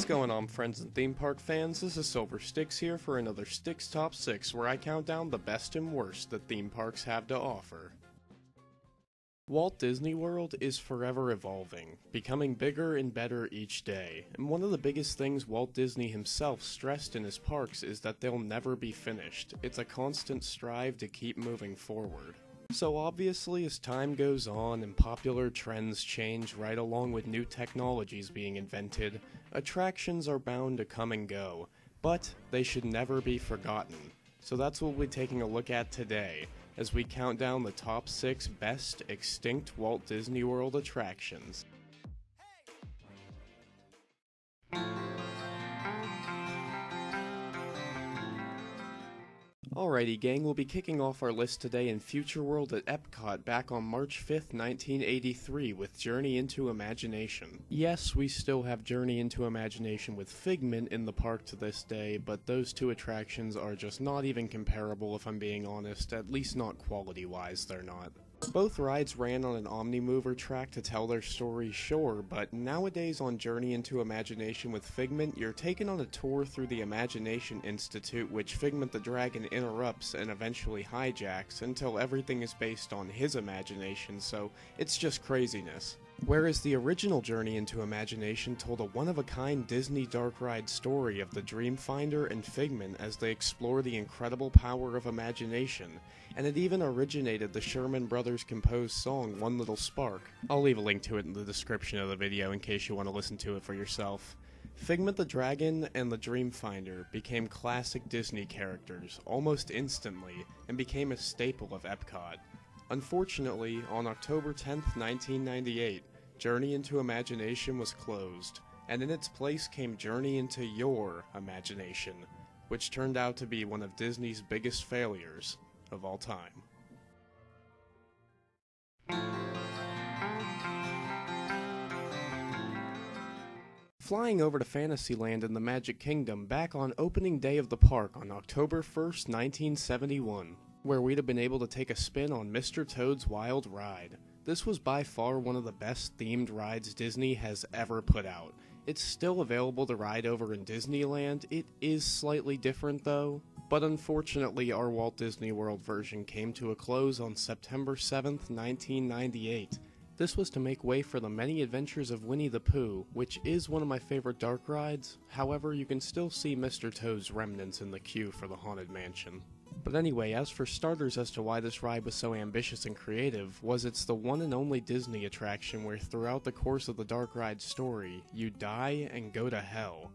going on, friends and theme park fans? This is Silver Sticks here for another Sticks Top 6, where I count down the best and worst that theme parks have to offer. Walt Disney World is forever evolving, becoming bigger and better each day, and one of the biggest things Walt Disney himself stressed in his parks is that they'll never be finished. It's a constant strive to keep moving forward. So obviously, as time goes on and popular trends change right along with new technologies being invented, attractions are bound to come and go, but they should never be forgotten. So that's what we'll be taking a look at today, as we count down the top 6 best extinct Walt Disney World attractions. Alrighty gang, we'll be kicking off our list today in Future World at Epcot back on March 5th, 1983 with Journey into Imagination. Yes, we still have Journey into Imagination with Figment in the park to this day, but those two attractions are just not even comparable if I'm being honest, at least not quality-wise they're not. Both rides ran on an Omnimover track to tell their story, sure, but nowadays on Journey into Imagination with Figment, you're taken on a tour through the Imagination Institute, which Figment the Dragon interrupts and eventually hijacks until everything is based on his imagination, so it's just craziness. Whereas the original Journey into Imagination told a one-of-a-kind Disney dark ride story of the Dreamfinder and Figment as they explore the incredible power of imagination, and it even originated the Sherman Brothers composed song One Little Spark. I'll leave a link to it in the description of the video in case you want to listen to it for yourself. Figment the Dragon and the Dreamfinder became classic Disney characters almost instantly and became a staple of Epcot. Unfortunately, on October 10th, 1998, Journey into Imagination was closed, and in its place came Journey into Your Imagination, which turned out to be one of Disney's biggest failures of all time. Flying over to Fantasyland in the Magic Kingdom back on opening day of the park on October 1st, 1971. Where we'd have been able to take a spin on Mr. Toad's Wild Ride. This was by far one of the best themed rides Disney has ever put out. It's still available to ride over in Disneyland. It is slightly different though, but unfortunately our Walt Disney World version came to a close on September 7th, 1998. This was to make way for the Many Adventures of Winnie the Pooh, which is one of my favorite dark rides. However, you can still see Mr. Toad's remnants in the queue for the Haunted Mansion. But anyway, as for starters as to why this ride was so ambitious and creative, was it's the one and only Disney attraction where throughout the course of the dark ride story, you die and go to hell.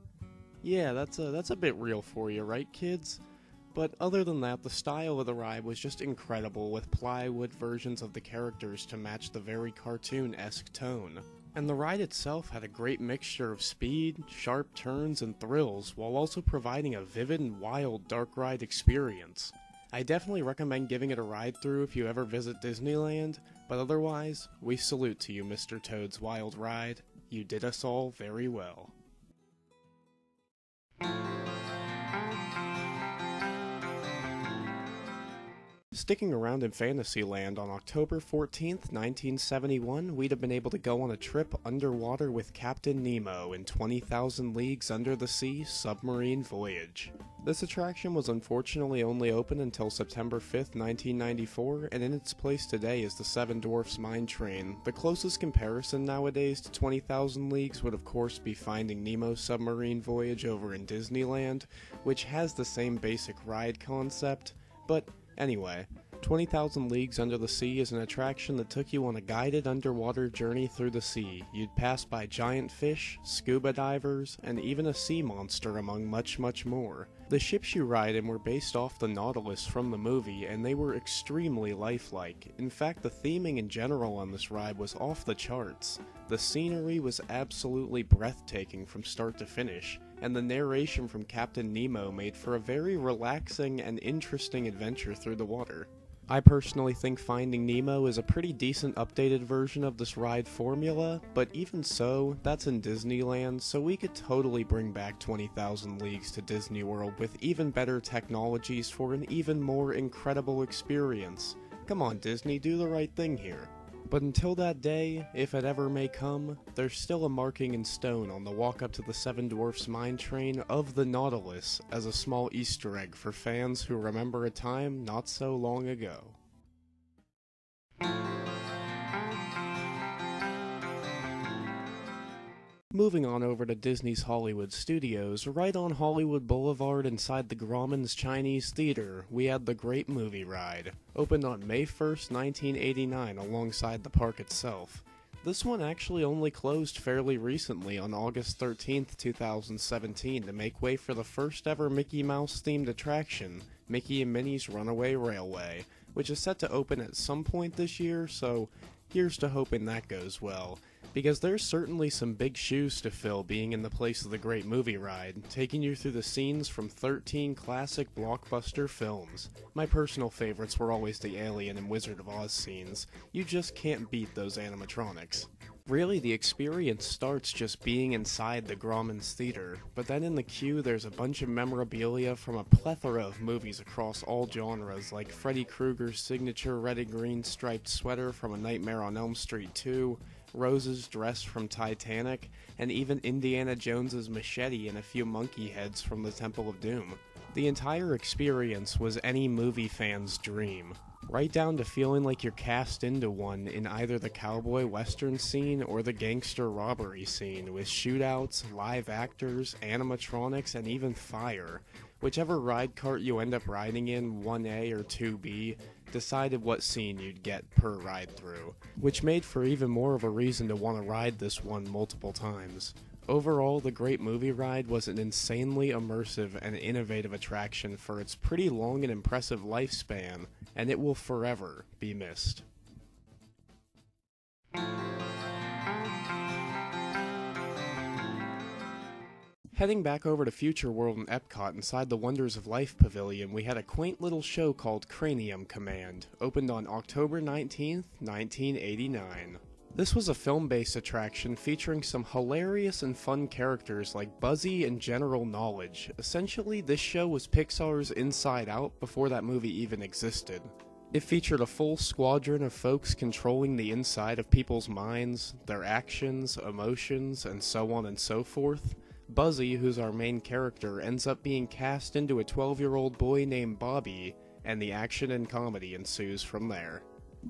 Yeah, that's a bit real for you, right kids? But other than that, the style of the ride was just incredible, with plywood versions of the characters to match the very cartoon-esque tone. And the ride itself had a great mixture of speed, sharp turns, and thrills, while also providing a vivid and wild dark ride experience. I definitely recommend giving it a ride through if you ever visit Disneyland, but otherwise, we salute to you, Mr. Toad's Wild Ride. You did us all very well. Sticking around in Fantasyland on October 14th, 1971, we'd have been able to go on a trip underwater with Captain Nemo in 20,000 Leagues Under the Sea Submarine Voyage. This attraction was unfortunately only open until September 5th, 1994, and in its place today is the Seven Dwarfs Mine Train. The closest comparison nowadays to 20,000 Leagues would of course be Finding Nemo Submarine Voyage over in Disneyland, which has the same basic ride concept, but anyway, 20,000 Leagues Under the Sea is an attraction that took you on a guided underwater journey through the sea. You'd pass by giant fish, scuba divers, and even a sea monster among much more. The ships you ride in were based off the Nautilus from the movie, and they were extremely lifelike. In fact, the theming in general on this ride was off the charts. The scenery was absolutely breathtaking from start to finish, and the narration from Captain Nemo made for a very relaxing and interesting adventure through the water. I personally think Finding Nemo is a pretty decent updated version of this ride formula, but even so, that's in Disneyland, so we could totally bring back 20,000 Leagues to Disney World with even better technologies for an even more incredible experience. Come on Disney, do the right thing here. But until that day, if it ever may come, there's still a marking in stone on the walk up to the Seven Dwarfs mine train of the Nautilus as a small Easter egg for fans who remember a time not so long ago. Moving on over to Disney's Hollywood Studios, right on Hollywood Boulevard inside the Grauman's Chinese Theater, we had The Great Movie Ride. Opened on May 1st, 1989 alongside the park itself. This one actually only closed fairly recently on August 13th, 2017 to make way for the first ever Mickey Mouse themed attraction, Mickey and Minnie's Runaway Railway, which is set to open at some point this year, so here's to hoping that goes well. Because there's certainly some big shoes to fill being in the place of the Great Movie Ride, taking you through the scenes from 13 classic blockbuster films. My personal favorites were always the Alien and Wizard of Oz scenes. You just can't beat those animatronics. Really, the experience starts just being inside the Grauman's Theater, but then in the queue there's a bunch of memorabilia from a plethora of movies across all genres, like Freddy Krueger's signature red and green striped sweater from A Nightmare on Elm Street 2, Rose's dress from Titanic, and even Indiana Jones's machete and a few monkey heads from the Temple of Doom. The entire experience was any movie fan's dream, right down to feeling like you're cast into one in either the cowboy western scene or the gangster robbery scene, with shootouts, live actors, animatronics, and even fire. Whichever ride cart you end up riding in, 1A or 2B, decided what scene you'd get per ride through, which made for even more of a reason to want to ride this one multiple times. Overall, the Great Movie Ride was an insanely immersive and innovative attraction for its pretty long and impressive lifespan, and it will forever be missed. Heading back over to Future World and Epcot inside the Wonders of Life Pavilion, we had a quaint little show called Cranium Command, opened on October 19th, 1989. This was a film-based attraction featuring some hilarious and fun characters like Buzzy and General Knowledge. Essentially, this show was Pixar's Inside Out before that movie even existed. It featured a full squadron of folks controlling the inside of people's minds, their actions, emotions, and so on and so forth. Buzzy, who's our main character, ends up being cast into a 12-year-old boy named Bobby, and the action and comedy ensues from there.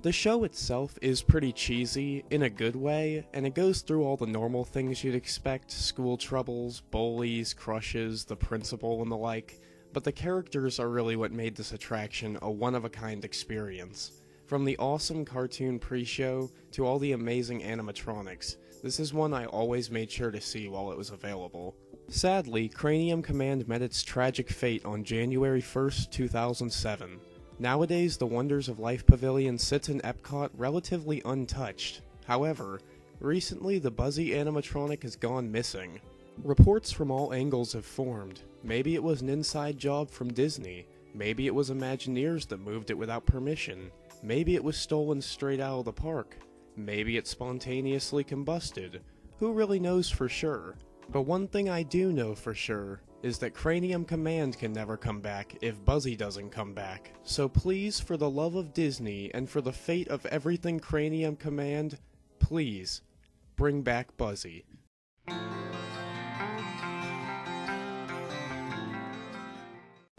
The show itself is pretty cheesy, in a good way, and it goes through all the normal things you'd expect: school troubles, bullies, crushes, the principal, and the like, but the characters are really what made this attraction a one-of-a-kind experience. From the awesome cartoon pre-show to all the amazing animatronics, this is one I always made sure to see while it was available. Sadly, Cranium Command met its tragic fate on January 1st, 2007. Nowadays, the Wonders of Life Pavilion sits in Epcot relatively untouched. However, recently the Buzzy animatronic has gone missing. Reports from all angles have formed. Maybe it was an inside job from Disney. Maybe it was Imagineers that moved it without permission. Maybe it was stolen straight out of the park. Maybe it spontaneously combusted. Who really knows for sure? But one thing I do know for sure is that Cranium Command can never come back if Buzzy doesn't come back. So please, for the love of Disney and for the fate of everything Cranium Command, please, bring back Buzzy.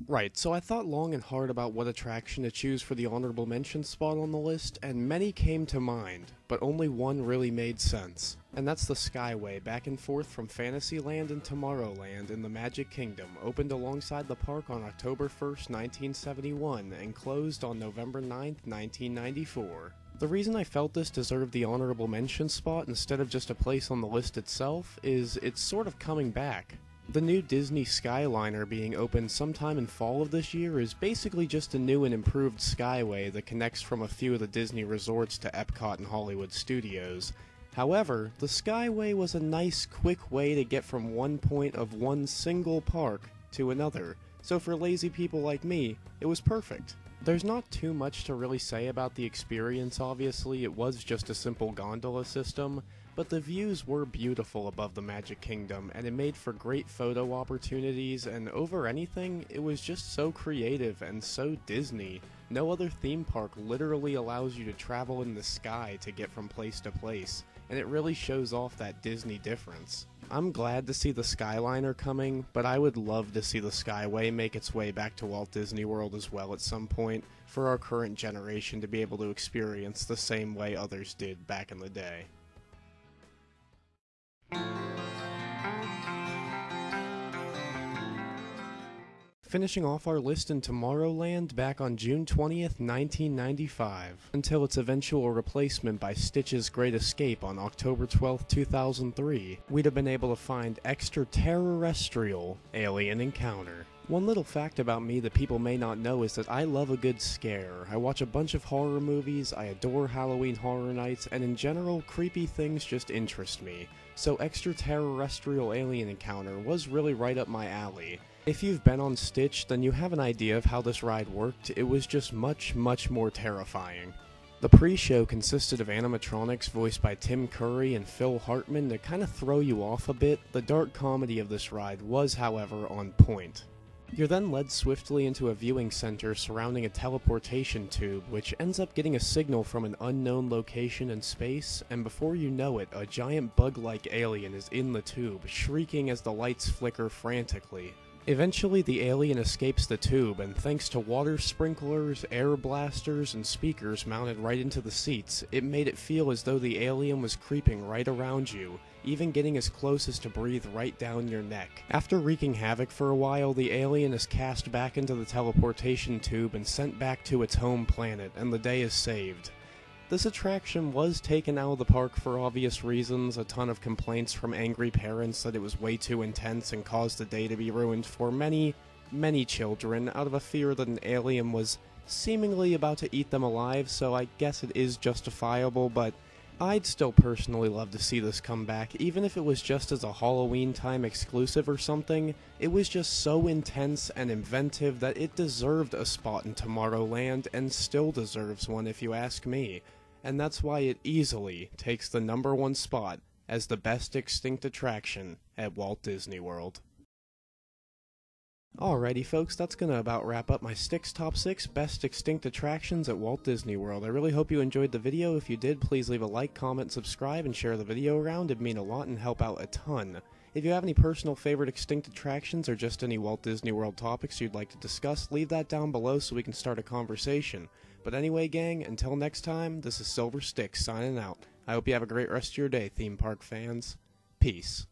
Right, so I thought long and hard about what attraction to choose for the honorable mention spot on the list, and many came to mind, but only one really made sense. And that's the Skyway, back and forth from Fantasyland and Tomorrowland in the Magic Kingdom, opened alongside the park on October 1st, 1971, and closed on November 9th, 1994. The reason I felt this deserved the honorable mention spot instead of just a place on the list itself is it's sort of coming back. The new Disney Skyliner being opened sometime in fall of this year is basically just a new and improved Skyway that connects from a few of the Disney resorts to Epcot and Hollywood Studios. However, the Skyway was a nice, quick way to get from one point of one single park to another, so for lazy people like me, it was perfect. There's not too much to really say about the experience, obviously. It was just a simple gondola system, but the views were beautiful above the Magic Kingdom, and it made for great photo opportunities, and over anything, it was just so creative and so Disney. No other theme park literally allows you to travel in the sky to get from place to place, and it really shows off that Disney difference. I'm glad to see the Skyliner coming, but I would love to see the Skyway make its way back to Walt Disney World as well at some point, for our current generation to be able to experience the same way others did back in the day. Finishing off our list in Tomorrowland back on June 20th, 1995, until its eventual replacement by Stitch's Great Escape on October 12th, 2003, we'd have been able to find Extraterrestrial Alien Encounter. One little fact about me that people may not know is that I love a good scare. I watch a bunch of horror movies, I adore Halloween Horror Nights, and in general, creepy things just interest me. So Extraterrestrial Alien Encounter was really right up my alley. If you've been on Stitch, then you have an idea of how this ride worked. It was just much more terrifying. The pre-show consisted of animatronics voiced by Tim Curry and Phil Hartman to kind of throw you off a bit. The dark comedy of this ride was, however, on point. You're then led swiftly into a viewing center surrounding a teleportation tube, which ends up getting a signal from an unknown location in space, and before you know it, a giant bug-like alien is in the tube, shrieking as the lights flicker frantically. Eventually, the alien escapes the tube, and thanks to water sprinklers, air blasters, and speakers mounted right into the seats, it made it feel as though the alien was creeping right around you, even getting as close as to breathe right down your neck. After wreaking havoc for a while, the alien is cast back into the teleportation tube and sent back to its home planet, and the day is saved. This attraction was taken out of the park for obvious reasons, a ton of complaints from angry parents that it was way too intense and caused the day to be ruined for many children out of a fear that an alien was seemingly about to eat them alive, so I guess it is justifiable, but I'd still personally love to see this come back, even if it was just as a Halloween time exclusive or something. It was just so intense and inventive that it deserved a spot in Tomorrowland, and still deserves one if you ask me. And that's why it easily takes the #1 spot as the best extinct attraction at Walt Disney World. Alrighty folks, that's gonna about wrap up my Styx Top 6 Best Extinct Attractions at Walt Disney World. I really hope you enjoyed the video. If you did, please leave a like, comment, subscribe, and share the video around. It'd mean a lot and help out a ton. If you have any personal favorite extinct attractions or just any Walt Disney World topics you'd like to discuss, leave that down below so we can start a conversation. But anyway, gang, until next time, this is Silver Styx signing out. I hope you have a great rest of your day, theme park fans. Peace.